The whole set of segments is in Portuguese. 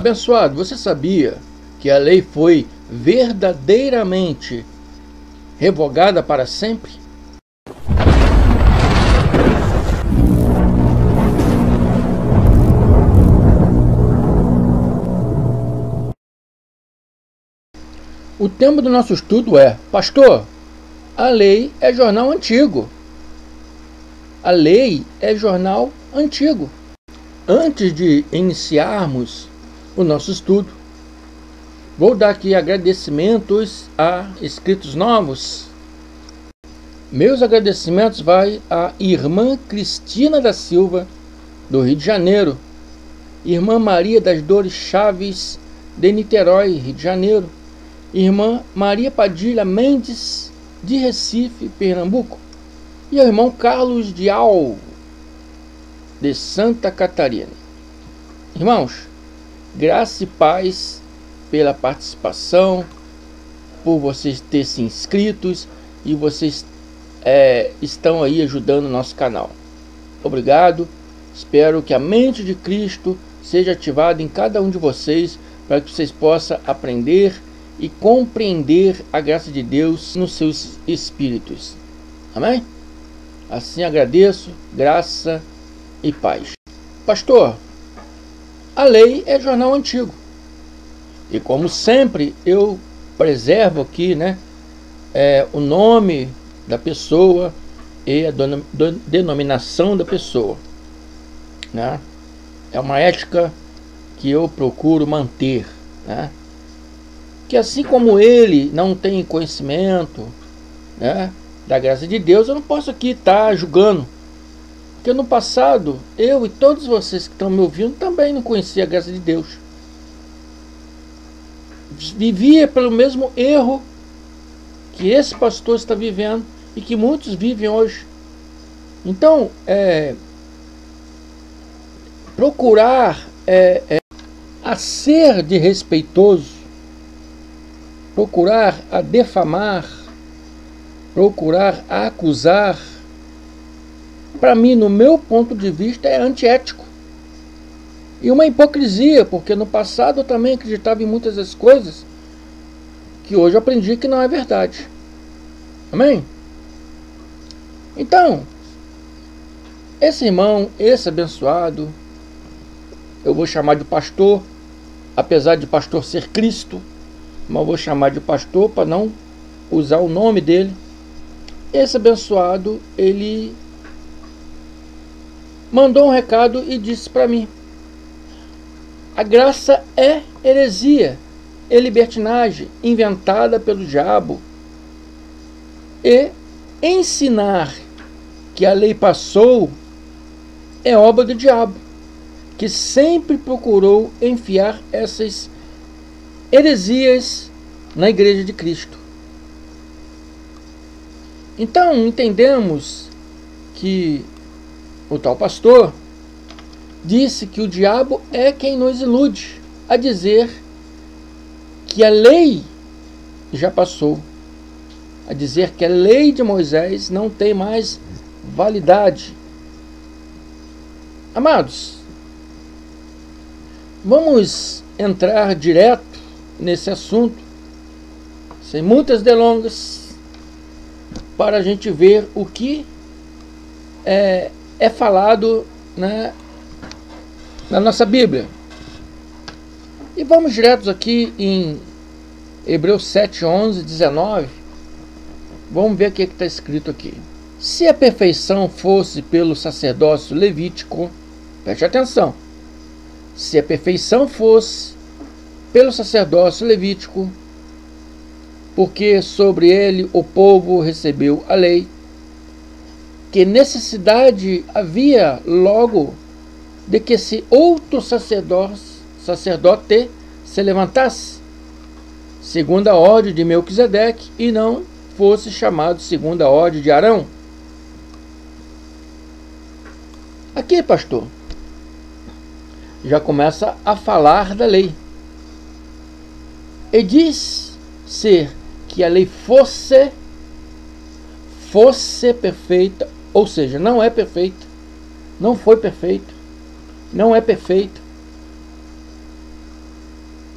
Abençoado, você sabia que a lei foi verdadeiramente revogada para sempre? O tema do nosso estudo é: Pastor, a lei é jornal antigo. A lei é jornal antigo. Antes de iniciarmos o nosso estudo, vou dar aqui agradecimentos a inscritos novos. Meus agradecimentos vai à irmã Cristina da Silva, do Rio de Janeiro, irmã Maria das Dores Chaves, de Niterói, Rio de Janeiro, irmã Maria Padilha Mendes, de Recife, Pernambuco, e o irmão Carlos de Al, de Santa Catarina. Irmãos, graça e paz pela participação, por vocês terem se inscritos e vocês estão aí ajudando o nosso canal. Obrigado. Espero que a mente de Cristo seja ativada em cada um de vocês, para que vocês possam aprender e compreender a graça de Deus nos seus espíritos. Amém? Assim agradeço, graça e paz. Pastor, a lei é jornal antigo. E como sempre, eu preservo aqui, o nome da pessoa e a denominação da pessoa, né? É uma ética que eu procuro manter, né? Que assim como ele não tem conhecimento, né, da graça de Deus, eu não posso aqui estar julgando. Porque no passado, eu e todos vocês que estão me ouvindo também não conheciam a graça de Deus. Vivia pelo mesmo erro que esse pastor está vivendo e que muitos vivem hoje. Então, procurar a ser desrespeitoso, procurar a defamar, procurar a acusar, para mim, no meu ponto de vista, é antiético. E uma hipocrisia, porque no passado eu também acreditava em muitas das coisas que hoje eu aprendi que não é verdade. Amém? Então, esse irmão, esse abençoado, eu vou chamar de pastor, apesar de pastor ser Cristo, mas eu vou chamar de pastor para não usar o nome dele. Esse abençoado, ele mandou um recado e disse para mim: a graça é heresia, é libertinagem inventada pelo diabo, e ensinar que a lei passou é obra do diabo, que sempre procurou enfiar essas heresias na Igreja de Cristo. Então entendemos que o tal pastor disse que o diabo é quem nos ilude a dizer que a lei já passou, a dizer que a lei de Moisés não tem mais validade. Amados, vamos entrar direto nesse assunto, sem muitas delongas, para a gente ver o que é falado, né, na nossa Bíblia. E vamos diretos aqui em Hebreus 7, 11, 19. Vamos ver o que está escrito aqui. Se a perfeição fosse pelo sacerdócio levítico, preste atenção, se a perfeição fosse pelo sacerdócio levítico, porque sobre ele o povo recebeu a lei, que necessidade havia logo de que esse outro sacerdote se levantasse segundo a ordem de Melquisedeque e não fosse chamado segundo a ordem de Arão? Aqui, pastor, já começa a falar da lei. E diz ser que a lei fosse perfeita, ou seja, não é perfeita, não foi perfeita, não é perfeita.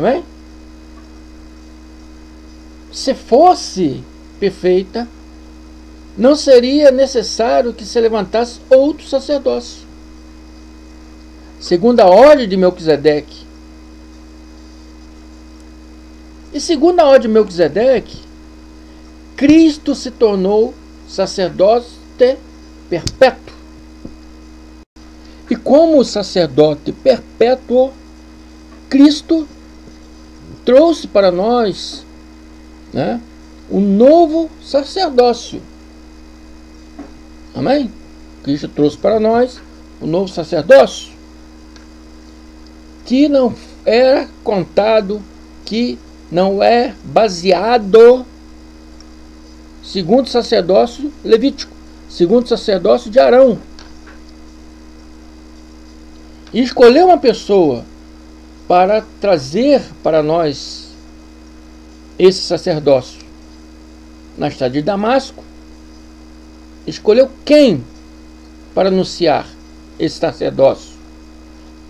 Amém? Se fosse perfeita, não seria necessário que se levantasse outro sacerdócio, segundo a ordem de Melquisedeque. E segundo a ordem de Melquisedeque, Cristo se tornou sacerdote perpétuo. E como sacerdote perpétuo, Cristo trouxe para nós, né, um novo sacerdócio. Amém? Cristo trouxe para nós um novo sacerdócio, que não era contado, que não é baseado segundo o sacerdócio levítico, segundo o sacerdócio de Arão. E escolheu uma pessoa para trazer para nós esse sacerdócio. Na estrada de Damasco, escolheu quem para anunciar esse sacerdócio?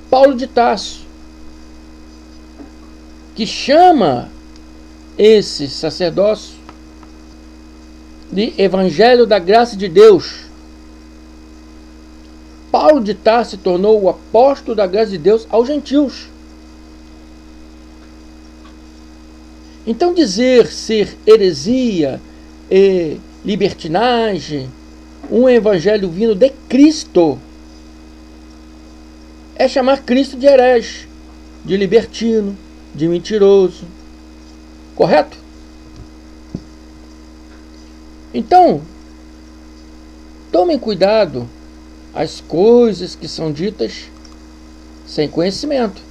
Paulo de Tarso, que chama esse sacerdócio de Evangelho da Graça de Deus. Paulo de Tarso se tornou o apóstolo da graça de Deus aos gentios. Então dizer ser heresia e libertinagem um evangelho vindo de Cristo é chamar Cristo de herege, de libertino, de mentiroso. Correto? Então, tomem cuidado as coisas que são ditas sem conhecimento.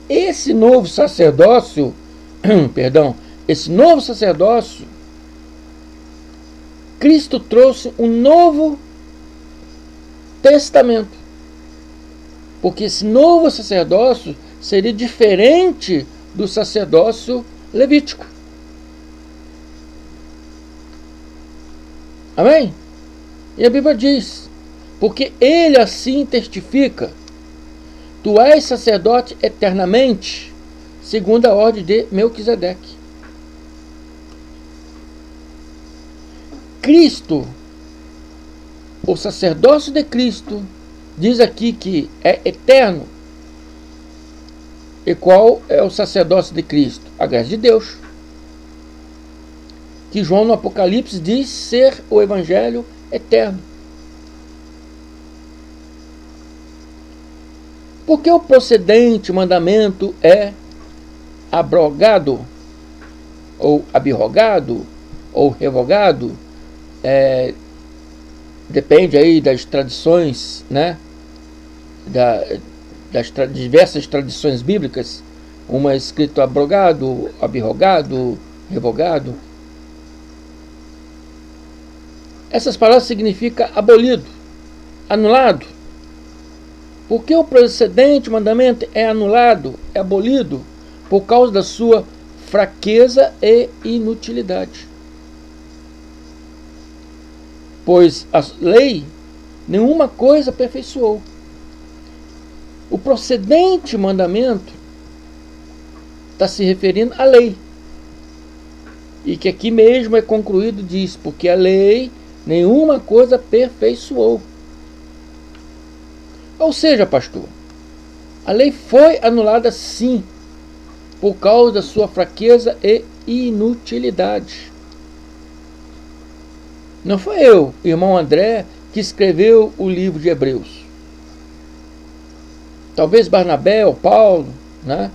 Esse novo sacerdócio, esse novo sacerdócio, Cristo trouxe um novo testamento. Porque esse novo sacerdócio seria diferente do sacerdócio levítico. Amém? E a Bíblia diz, porque ele assim testifica: tu és sacerdote eternamente, segundo a ordem de Melquisedeque. Cristo, o sacerdócio de Cristo, diz aqui que é eterno. E qual é o sacerdócio de Cristo? A graça de Deus, que João no Apocalipse diz ser o evangelho eterno. Porque o procedente mandamento é abrogado, ou abirrogado, ou revogado, depende aí das tradições, né? Das diversas tradições bíblicas. Uma é escrito abrogado, abirrogado, revogado. Essas palavras significam abolido, anulado. Porque o precedente mandamento é anulado, é abolido, por causa da sua fraqueza e inutilidade. Pois a lei nenhuma coisa aperfeiçoou. O procedente mandamento está se referindo à lei. E que aqui mesmo é concluído, diz, porque a lei nenhuma coisa aperfeiçoou. Ou seja, pastor, a lei foi anulada sim, por causa da sua fraqueza e inutilidade. Não foi eu, irmão André, que escreveu o livro de Hebreus. Talvez Barnabé ou Paulo, né?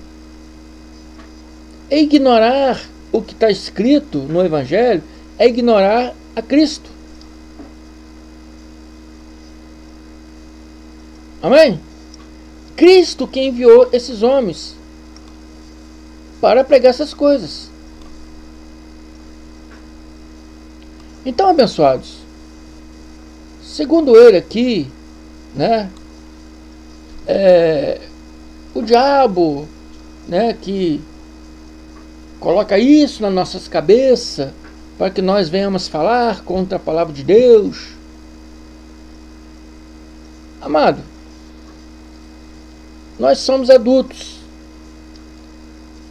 E ignorar o que está escrito no Evangelho é ignorar a Cristo. Amém? Cristo que enviou esses homens para pregar essas coisas. Então, abençoados, segundo ele aqui, né, o diabo, né, que coloca isso nas nossas cabeças para que nós venhamos falar contra a palavra de Deus. Amado, nós somos adultos,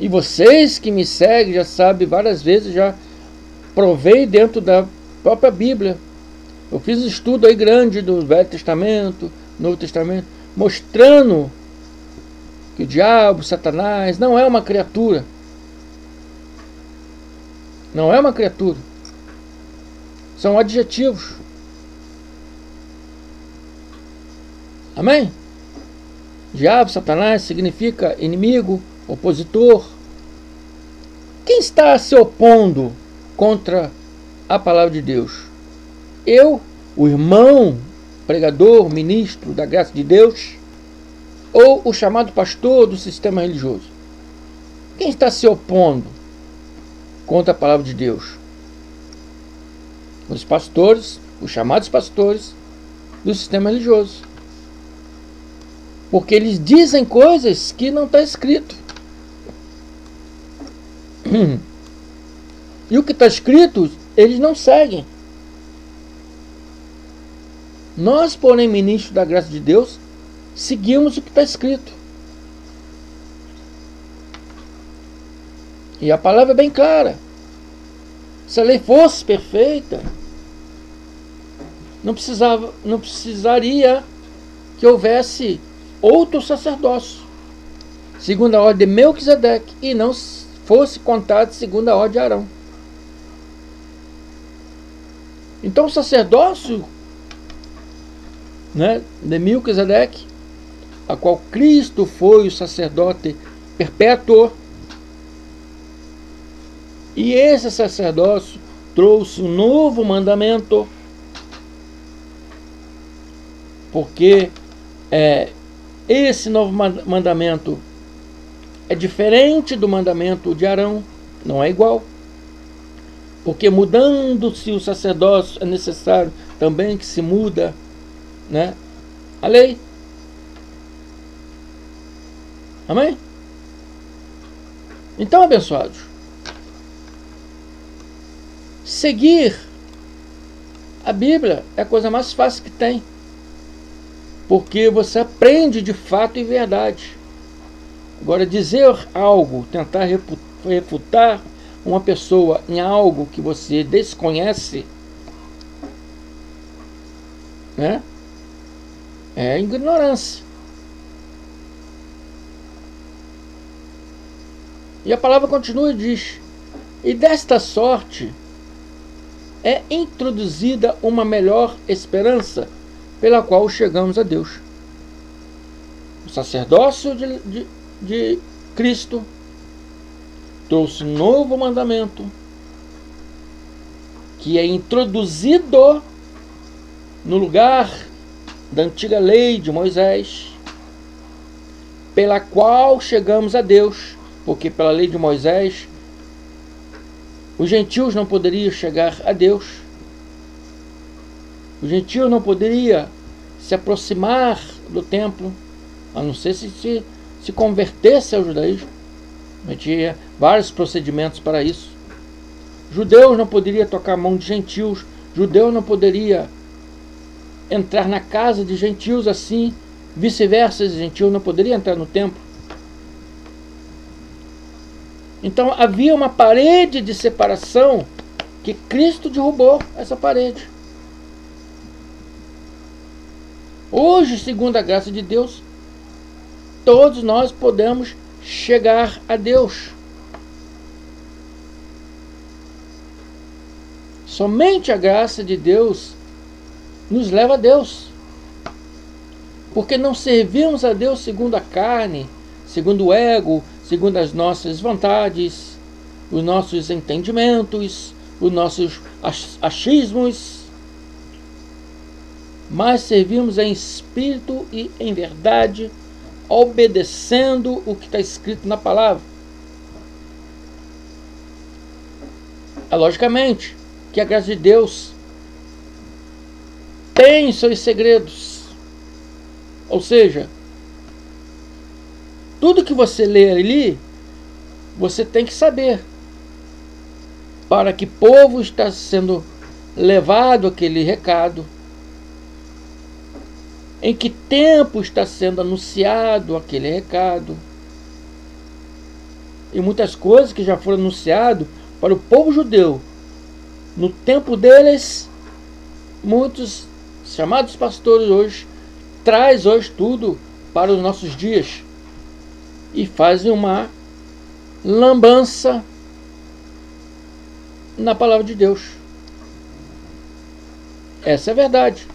E vocês que me seguem já sabem, várias vezes já provei dentro da própria Bíblia. Eu fiz um estudo aí grande do Velho Testamento, Novo Testamento, mostrando que o diabo, Satanás, não é uma criatura. Não é uma criatura. São adjetivos. Amém? Diabo, Satanás significa inimigo, opositor. Quem está se opondo contra a palavra de Deus? Eu, o irmão, pregador, ministro da graça de Deus, ou o chamado pastor do sistema religioso? Quem está se opondo contra a palavra de Deus? Os pastores, os chamados pastores do sistema religioso. Porque eles dizem coisas que não está escrito. E o que está escrito, eles não seguem. Nós, porém, ministros da graça de Deus, seguimos o que está escrito. E a palavra é bem clara. Se a lei fosse perfeita, não precisaria que houvesse outro sacerdócio, segundo a ordem de Melquisedeque, e não fosse contado segundo a ordem de Arão. Então o sacerdócio, de Melquisedeque, a qual Cristo foi o sacerdote perpétuo, e esse sacerdócio trouxe um novo mandamento, porque esse novo mandamento é diferente do mandamento de Arão, não é igual, porque mudando-se o sacerdócio é necessário também que se muda, a lei. Amém? Então, abençoados, seguir a Bíblia é a coisa mais fácil que tem, porque você aprende de fato e verdade. Agora, dizer algo, tentar refutar uma pessoa em algo que você desconhece, é ignorância. E a palavra continua e diz: e desta sorte é introduzida uma melhor esperança, pela qual chegamos a Deus. O sacerdócio de Cristo trouxe um novo mandamento, que é introduzido no lugar da antiga lei de Moisés, pela qual chegamos a Deus, porque pela lei de Moisés os gentios não poderiam chegar a Deus. O gentio não poderia se aproximar do templo, a não ser se convertesse ao judaísmo. Mas tinha vários procedimentos para isso. Judeus não poderiam tocar a mão de gentios. Judeu não poderia entrar na casa de gentios, assim vice-versa, gentios não poderia entrar no templo. Então havia uma parede de separação que Cristo derrubou essa parede. Hoje, segundo a graça de Deus, todos nós podemos chegar a Deus. Somente a graça de Deus nos leva a Deus. Porque não servimos a Deus segundo a carne, segundo o ego, segundo as nossas vontades, os nossos entendimentos, os nossos achismos, mas servimos em espírito e em verdade, obedecendo o que está escrito na palavra. É logicamente que a graça de Deus tem seus segredos, ou seja, tudo que você lê ali, você tem que saber para que povo está sendo levado aquele recado, em que tempo está sendo anunciado aquele recado, e muitas coisas que já foram anunciadas para o povo judeu no tempo deles, muitos chamados pastores hoje traz hoje tudo para os nossos dias e fazem uma lambança na palavra de Deus. Essa é a verdade.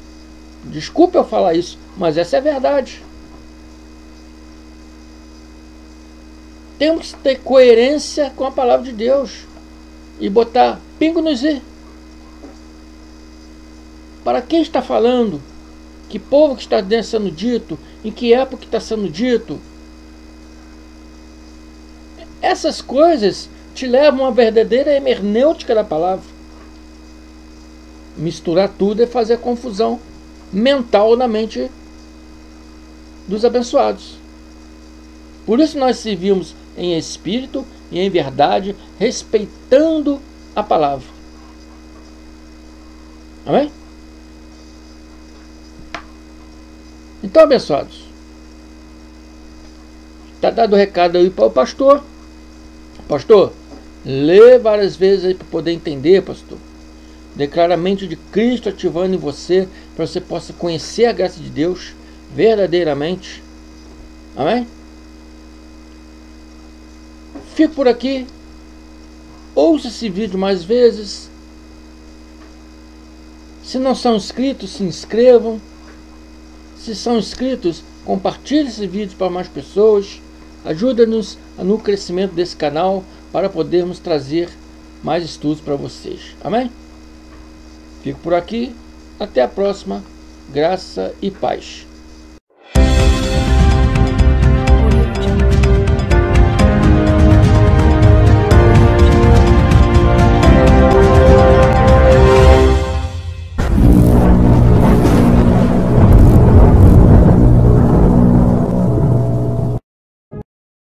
Desculpe eu falar isso, mas essa é a verdade. Temos que ter coerência com a palavra de Deus e botar pingo nos i. Para quem está falando? Que povo que está sendo dito? Em que época está sendo dito? Essas coisas te levam a uma verdadeira hermenêutica da palavra. Misturar tudo é fazer confusão mental na mente dos abençoados. Por isso nós servimos em espírito e em verdade, respeitando a palavra. Amém? Então, abençoados, está dado o recado aí para o pastor. Pastor, lê várias vezes aí para poder entender, pastor. Declara a mente de Cristo ativando em você, para você possa conhecer a graça de Deus verdadeiramente. Amém? Fico por aqui. Ouça esse vídeo mais vezes. Se não são inscritos, se inscrevam. Se são inscritos, compartilhe esse vídeo para mais pessoas. Ajuda-nos no crescimento desse canal para podermos trazer mais estudos para vocês. Amém? Fico por aqui. Até a próxima. Graça e paz.